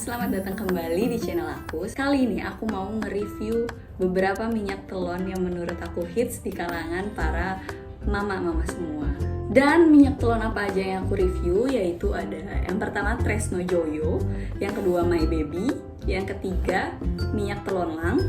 selamat datang kembali di channel aku. Kali ini aku mau nge-review beberapa minyak telon yang menurut aku hits di kalangan para mama-mama semua. Dan minyak telon apa aja yang aku review yaitu ada yang pertama Tresno Joyo, yang kedua My Baby, yang ketiga minyak telon Lang,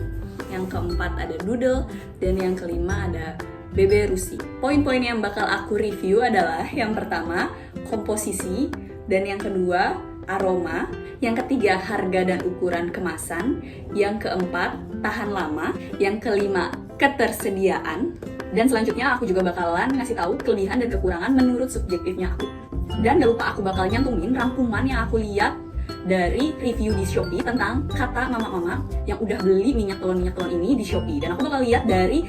yang keempat ada Doodle, dan yang kelima ada Bebe Rusi. Poin-poin yang bakal aku review adalah yang pertama komposisi, dan yang kedua aroma, yang ketiga harga dan ukuran kemasan, yang keempat tahan lama, yang kelima ketersediaan, dan selanjutnya aku juga bakalan ngasih tahu kelebihan dan kekurangan menurut subjektifnya aku. Dan gak lupa aku bakal nyantumin rangkuman yang aku lihat dari review di Shopee tentang kata mama-mama yang udah beli minyak telon ini di Shopee. Dan aku bakal lihat dari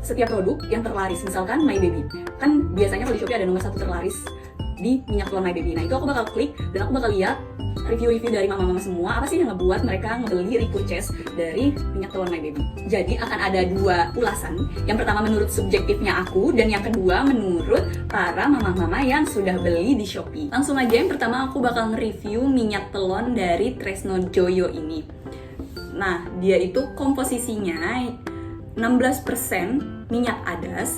setiap produk yang terlaris, misalkan My Baby. Kan biasanya kalau di Shopee ada nomor 1 terlaris di minyak telon My Baby. Nah itu aku bakal klik dan aku bakal lihat review-review dari mama-mama semua, apa sih yang ngebuat mereka ngebeli repurchase dari minyak telon My Baby. Jadi akan ada dua ulasan. Yang pertama menurut subjektifnya aku, dan yang kedua menurut para mama-mama yang sudah beli di Shopee. Langsung aja, yang pertama aku bakal nge-review minyak telon dari Tresno Joyo ini. Nah, dia itu komposisinya 16% minyak adas,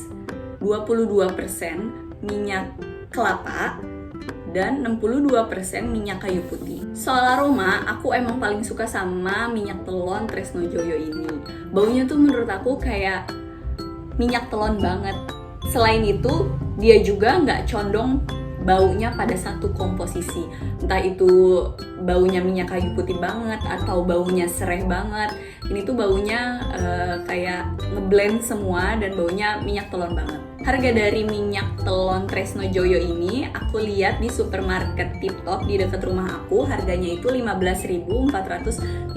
22% minyak kelapa, dan 62% minyak kayu putih. Soal aroma, aku emang paling suka sama minyak telon Tresno Joyo ini. Baunya tuh menurut aku kayak minyak telon banget. Selain itu, dia juga nggak condong baunya pada satu komposisi. Entah itu baunya minyak kayu putih banget atau baunya sereh banget. Ini tuh baunya kayak ngeblend semua dan baunya minyak telon banget. Harga dari minyak telon Tresno Joyo ini aku lihat di supermarket Tip Top di dekat rumah aku, harganya itu 15.450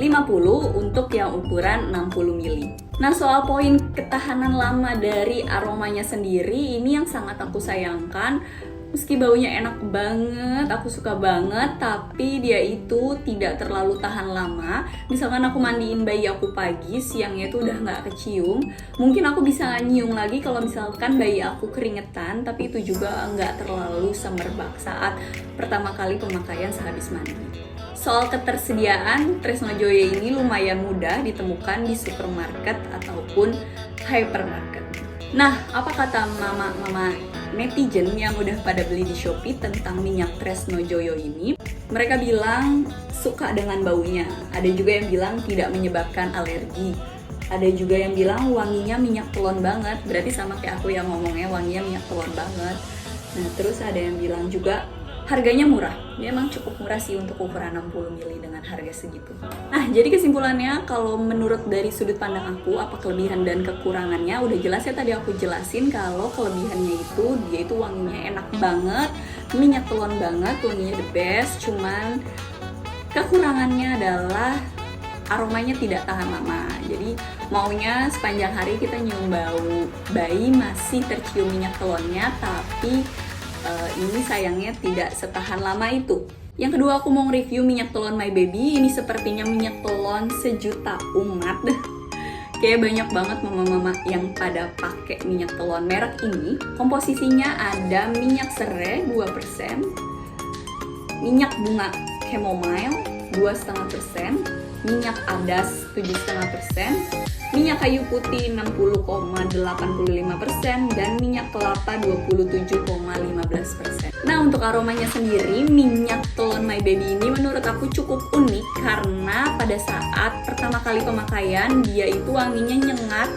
untuk yang ukuran 60 ml. Nah, soal poin ketahanan lama dari aromanya sendiri, ini yang sangat aku sayangkan. Meski baunya enak banget, aku suka banget, tapi dia itu tidak terlalu tahan lama. Misalkan aku mandiin bayi aku pagi, siangnya itu udah nggak kecium. Mungkin aku bisa nyium lagi kalau misalkan bayi aku keringetan, tapi itu juga nggak terlalu semerbak saat pertama kali pemakaian sehabis mandi. Soal ketersediaan, Tresno Joyo ini lumayan mudah ditemukan di supermarket ataupun hypermarket. Nah, apa kata mama-mama netizen yang udah pada beli di Shopee tentang minyak Tresno Joyo ini? Mereka bilang suka dengan baunya. Ada juga yang bilang tidak menyebabkan alergi. Ada juga yang bilang wanginya minyak telon banget. Berarti sama kayak aku yang ngomongnya wanginya minyak telon banget. Nah, terus ada yang bilang juga harganya murah. Dia emang cukup murah sih untuk ukuran 60 ml dengan harga segitu. Nah, jadi kesimpulannya kalau menurut dari sudut pandang aku, apa kelebihan dan kekurangannya udah jelas ya, tadi aku jelasin kalau kelebihannya itu dia itu wanginya enak banget, minyak telon banget, wanginya the best. Cuman kekurangannya adalah aromanya tidak tahan lama. Jadi maunya sepanjang hari kita nyium bau bayi masih tercium minyak telonnya, tapi ini sayangnya tidak setahan lama itu. Yang kedua aku mau review minyak telon My Baby. Ini sepertinya minyak telon sejuta umat. Kayak banyak banget mama-mama yang pada pakai minyak telon merek ini. Komposisinya ada minyak serai 2%, minyak bunga chamomile 2,5%, minyak adas 7,5%, minyak kayu putih 60,85%, dan minyak kelapa 27,15%. Nah, untuk aromanya sendiri, minyak telon My Baby ini menurut aku cukup unik karena pada saat pertama kali pemakaian dia itu wanginya nyengat,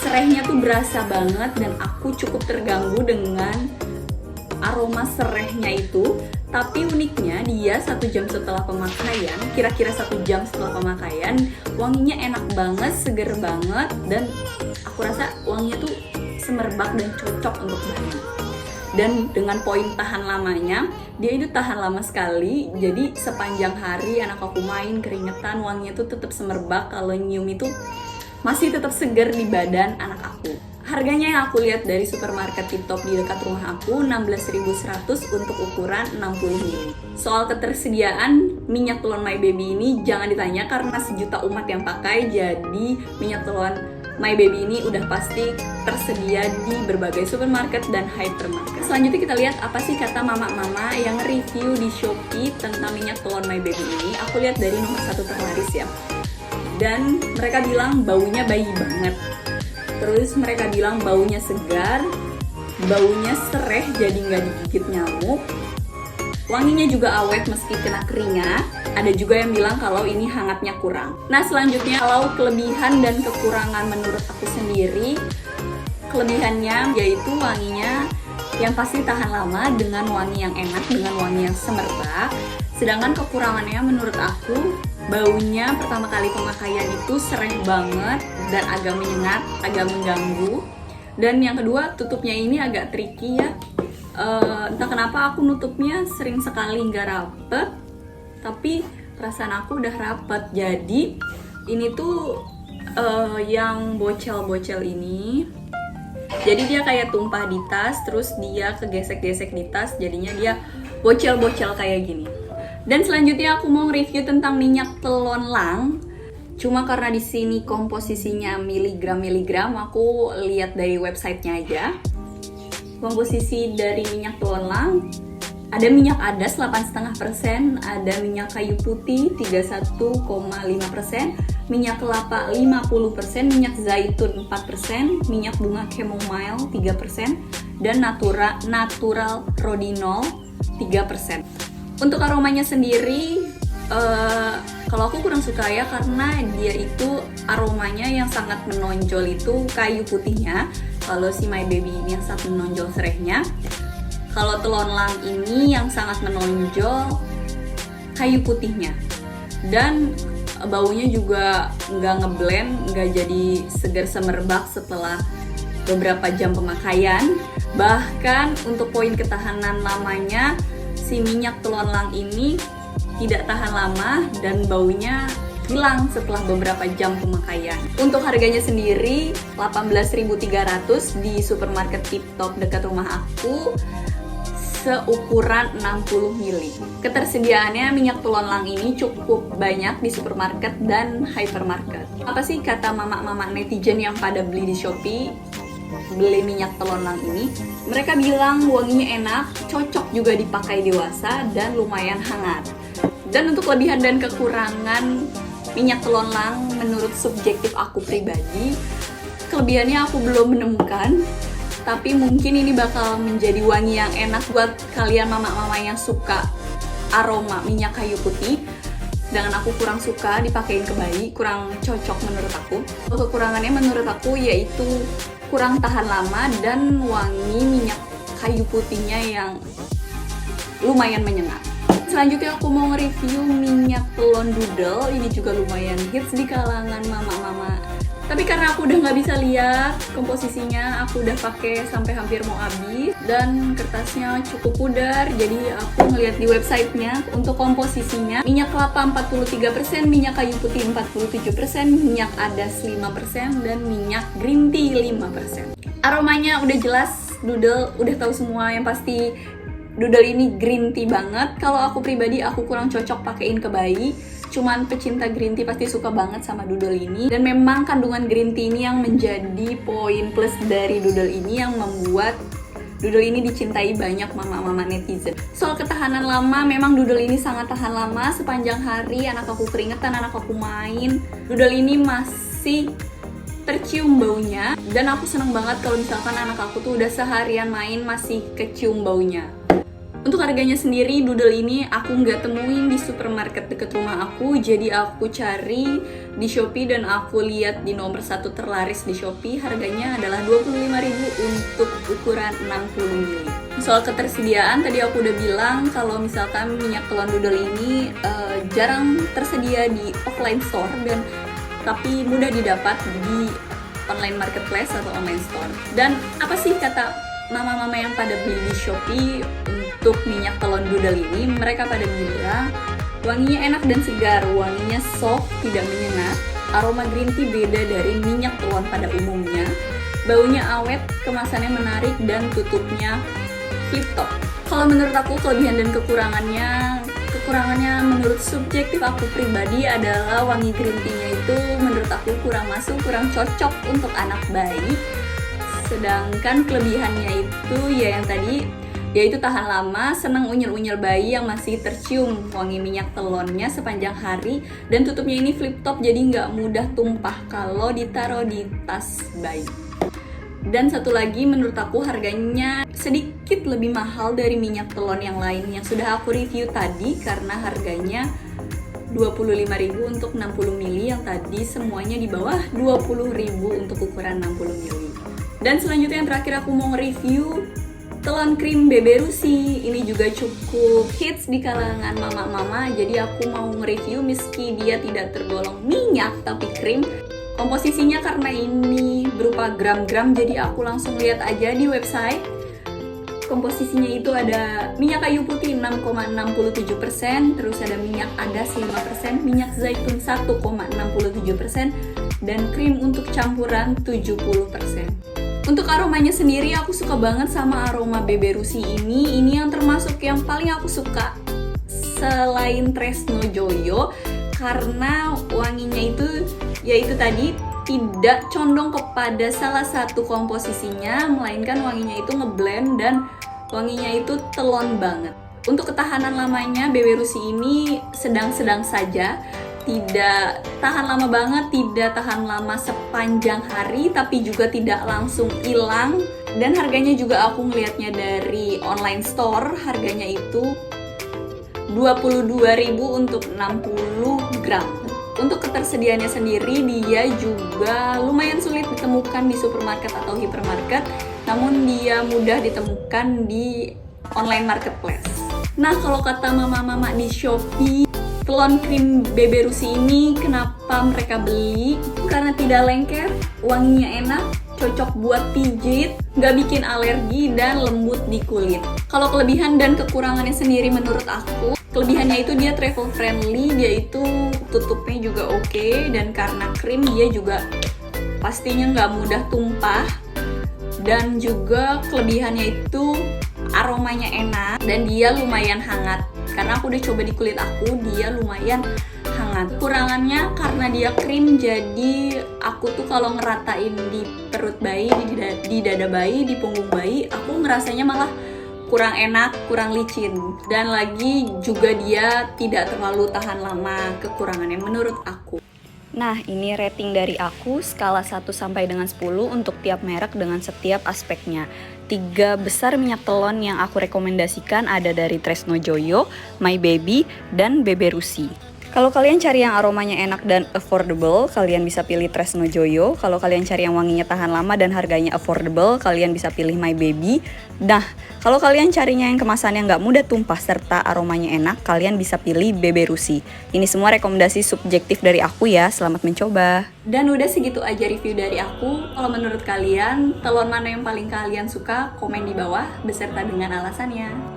serehnya tuh berasa banget, dan aku cukup terganggu dengan aroma serehnya itu. Tapi uniknya dia 1 jam setelah pemakaian, kira-kira 1 jam setelah pemakaian, wanginya enak banget, seger banget, dan aku rasa wanginya tuh semerbak dan cocok untuk bayi. Dan dengan poin tahan lamanya, dia itu tahan lama sekali. Jadi sepanjang hari anak aku main keringetan, wanginya tuh tetap semerbak. Kalau nyium itu masih tetap seger di badan anak aku. Harganya yang aku lihat dari supermarket Tip Top di dekat rumah aku 16.100 untuk ukuran 60 ml. Soal ketersediaan minyak telon My Baby ini jangan ditanya karena sejuta umat yang pakai, jadi minyak telon My Baby ini udah pasti tersedia di berbagai supermarket dan hypermarket. Selanjutnya kita lihat apa sih kata mama-mama yang review di Shopee tentang minyak telon My Baby ini. Aku lihat dari nomor 1 terlaris ya. Dan mereka bilang baunya bayi banget. Terus mereka bilang baunya segar, baunya sereh jadi nggak digigit nyamuk. Wanginya juga awet meski kena keringat. Ada juga yang bilang kalau ini hangatnya kurang. Nah selanjutnya kalau kelebihan dan kekurangan menurut aku sendiri, kelebihannya yaitu wanginya yang pasti tahan lama dengan wangi yang enak, dengan wangi yang semerbak. Sedangkan kekurangannya menurut aku, baunya pertama kali pemakaian itu sereh banget dan agak menyengat, agak mengganggu. Dan yang kedua, tutupnya ini agak tricky ya. Entah kenapa aku nutupnya sering sekali nggak rapet, tapi perasaan aku udah rapet. Jadi ini tuh yang bocel-bocel ini, jadi dia kayak tumpah di tas, terus dia kegesek-gesek di tas, jadinya dia bocel-bocel kayak gini. Dan selanjutnya aku mau review tentang minyak telon lang. Cuma karena di sini komposisinya miligram-miligram, aku lihat dari websitenya aja. Komposisi dari minyak telon lang, ada minyak adas 8,5%, ada minyak kayu putih 31,5%, minyak kelapa 50%, minyak zaitun 4%, minyak bunga chamomile 3%, dan natural rodinol 3%. Untuk aromanya sendiri, kalau aku kurang suka ya, karena dia itu aromanya yang sangat menonjol itu kayu putihnya. Kalau si My Baby ini yang sangat menonjol serehnya. Kalau telon lang ini yang sangat menonjol kayu putihnya. Dan baunya juga nggak ngeblend, nggak jadi segar semerbak setelah beberapa jam pemakaian. Bahkan untuk poin ketahanan lamanya, si minyak telon lang ini tidak tahan lama dan baunya hilang setelah beberapa jam pemakaian. Untuk harganya sendiri 18.300 di supermarket Tip Top dekat rumah aku, seukuran 60 ml. Ketersediaannya minyak telon lang ini cukup banyak di supermarket dan hypermarket. Apa sih kata mama-mama netizen yang pada beli di Shopee, beli minyak telon lang ini? Mereka bilang wanginya enak, cocok juga dipakai dewasa, dan lumayan hangat. Dan untuk kelebihan dan kekurangan minyak telon lang menurut subjektif aku pribadi, kelebihannya aku belum menemukan, tapi mungkin ini bakal menjadi wangi yang enak buat kalian mama-mama yang suka aroma minyak kayu putih. Sedangkan aku kurang suka dipakein ke bayi, kurang cocok menurut aku. Kekurangannya menurut aku yaitu kurang tahan lama dan wangi minyak kayu putihnya yang lumayan menyengat. Selanjutnya aku mau nge-review minyak telon doodle. Ini juga lumayan hits di kalangan mama-mama. Tapi karena aku udah nggak bisa lihat komposisinya, aku udah pakai sampai hampir mau habis. Dan kertasnya cukup pudar, jadi aku ngeliat di websitenya. Untuk komposisinya, minyak kelapa 43%, minyak kayu putih 47%, minyak adas 5%, dan minyak green tea 5%. Aromanya udah jelas, doodle udah tahu semua yang pasti. Doodle ini green tea banget. Kalau aku pribadi, aku kurang cocok pakein ke bayi. Cuman pecinta green tea pasti suka banget sama doodle ini. Dan memang kandungan green tea ini yang menjadi poin plus dari doodle ini, yang membuat doodle ini dicintai banyak mama-mama netizen. Soal ketahanan lama, memang doodle ini sangat tahan lama. Sepanjang hari anak aku keringetan, anak aku main, doodle ini masih tercium baunya. Dan aku seneng banget kalau misalkan anak aku tuh udah seharian main masih kecium baunya. Untuk harganya sendiri, doodle ini aku nggak temuin di supermarket deket rumah aku, jadi aku cari di Shopee dan aku lihat di nomor 1 terlaris di Shopee, harganya adalah 25.000 untuk ukuran 60 ml. Soal ketersediaan, tadi aku udah bilang kalau misalkan minyak telon doodle ini jarang tersedia di offline store, tapi mudah didapat di online marketplace atau online store. Dan apa sih kata mama-mama yang pada beli di Shopee untuk minyak telon doodle ini? Mereka pada bilang wanginya enak dan segar, wanginya soft, tidak menyengat, aroma green tea beda dari minyak telon pada umumnya, baunya awet, kemasannya menarik, dan tutupnya flip top. Kalau menurut aku kelebihan dan kekurangannya kekurangannya menurut subjektif aku pribadi adalah wangi green tea-nya itu menurut aku kurang masuk, kurang cocok untuk anak bayi. Sedangkan kelebihannya itu ya yang tadi, yaitu tahan lama, senang unyil-unyil bayi yang masih tercium wangi minyak telonnya sepanjang hari, dan tutupnya ini flip top jadi nggak mudah tumpah kalau ditaruh di tas bayi. Dan satu lagi, menurut aku harganya sedikit lebih mahal dari minyak telon yang lain yang sudah aku review tadi, karena harganya 25.000 untuk 60 ml, yang tadi semuanya di bawah 20.000 untuk ukuran 60 ml. Dan selanjutnya yang terakhir aku mau nge-review telon krim Bebe Rusi. Ini juga cukup hits di kalangan mama-mama, jadi aku mau nge-review meski dia tidak tergolong minyak tapi krim. Komposisinya karena ini berupa gram-gram, jadi aku langsung lihat aja di website. Komposisinya itu ada minyak kayu putih 6,67%, terus ada minyak adas 5%, minyak zaitun 1,67%, dan krim untuk campuran 70%. Untuk aromanya sendiri aku suka banget sama aroma Bebe Rusi ini. Ini yang termasuk yang paling aku suka selain Tresno Joyo, karena wanginya itu yaitu tadi tidak condong kepada salah satu komposisinya, melainkan wanginya itu ngeblend dan wanginya itu telon banget. Untuk ketahanan lamanya Bebe Rusi ini sedang-sedang saja, tidak tahan lama banget, tidak tahan lama sepanjang hari, tapi juga tidak langsung hilang. Dan harganya juga aku ngelihatnya dari online store, harganya itu 22.000 untuk 60 gram. Untuk ketersediaannya sendiri, dia juga lumayan sulit ditemukan di supermarket atau hipermarket, namun dia mudah ditemukan di online marketplace. Nah, kalau kata mama-mama di Shopee, telon krim Bebe Rusi ini kenapa mereka beli? Karena tidak lengket, wanginya enak, cocok buat pijit, nggak bikin alergi, dan lembut di kulit. Kalau kelebihan dan kekurangannya sendiri menurut aku, kelebihannya itu dia travel friendly, dia itu tutupnya juga oke, dan karena krim dia juga pastinya nggak mudah tumpah. Dan juga kelebihannya itu aromanya enak dan dia lumayan hangat. Karena aku udah coba di kulit aku, dia lumayan hangat. Kurangannya karena dia krim, jadi aku tuh kalau ngeratain di perut bayi, di dada bayi, di punggung bayi, aku ngerasanya malah kurang enak, kurang licin. Dan lagi juga dia tidak terlalu tahan lama, kekurangannya menurut aku. Nah, ini rating dari aku, skala 1 sampai dengan 10 untuk tiap merek dengan setiap aspeknya. 3 besar minyak telon yang aku rekomendasikan ada dari Tresno Joyo, My Baby, dan Bebe Rusi. Kalau kalian cari yang aromanya enak dan affordable, kalian bisa pilih Tresno Joyo. Kalau kalian cari yang wanginya tahan lama dan harganya affordable, kalian bisa pilih My Baby. Nah, kalau kalian carinya yang kemasannya nggak mudah tumpah serta aromanya enak, kalian bisa pilih Bebe Rusi. Ini semua rekomendasi subjektif dari aku ya, selamat mencoba. Dan udah segitu aja review dari aku. Kalau menurut kalian, telon mana yang paling kalian suka? Komen di bawah beserta dengan alasannya.